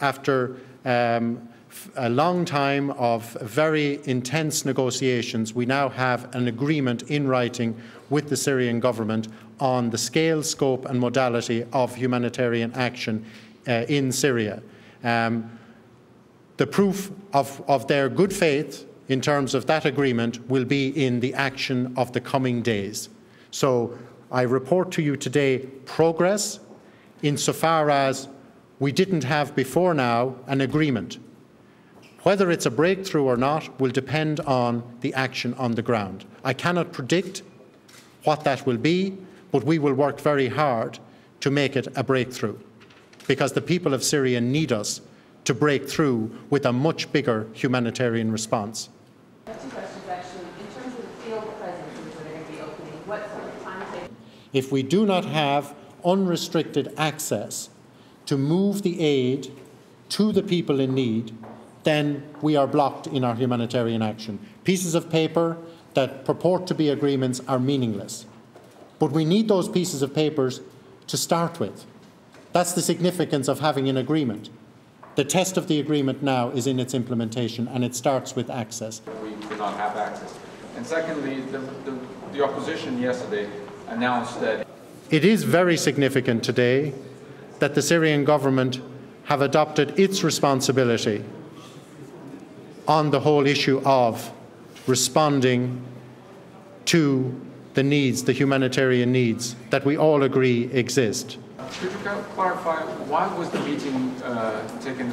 after a long time of very intense negotiations, we now have an agreement in writing with the Syrian government on the scale, scope and modality of humanitarian action in Syria. The proof of their good faith in terms of that agreement will be in the action of the coming days. So I report to you today progress insofar as we didn't have before now an agreement. Whether it's a breakthrough or not will depend on the action on the ground. I cannot predict what that will be, but we will work very hard to make it a breakthrough, because the people of Syria need us to break through with a much bigger humanitarian response. I have two questions, actually. In terms of the field presence which they're going to be opening, what sort of timetable? If we do not have unrestricted access to move the aid to the people in need, then we are blocked in our humanitarian action. Pieces of paper that purport to be agreements are meaningless. But we need those pieces of papers to start with. That's the significance of having an agreement. The test of the agreement now is in its implementation, and it starts with access. We could not have access. And secondly, the opposition yesterday announced that it is very significant today that the Syrian government have adopted its responsibility on the whole issue of responding to the needs, the humanitarian needs that we all agree exist. Could you clarify, why was the meeting taken?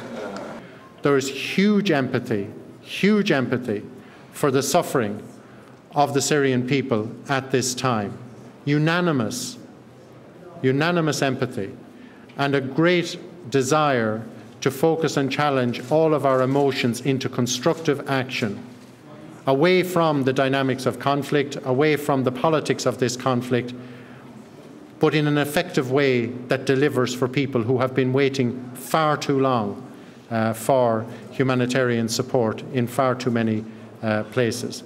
There is huge empathy for the suffering of the Syrian people at this time. Unanimous empathy, and a great desire to focus and challenge all of our emotions into constructive action, away from the dynamics of conflict, away from the politics of this conflict, but in an effective way that delivers for people who have been waiting far too long for humanitarian support in far too many places.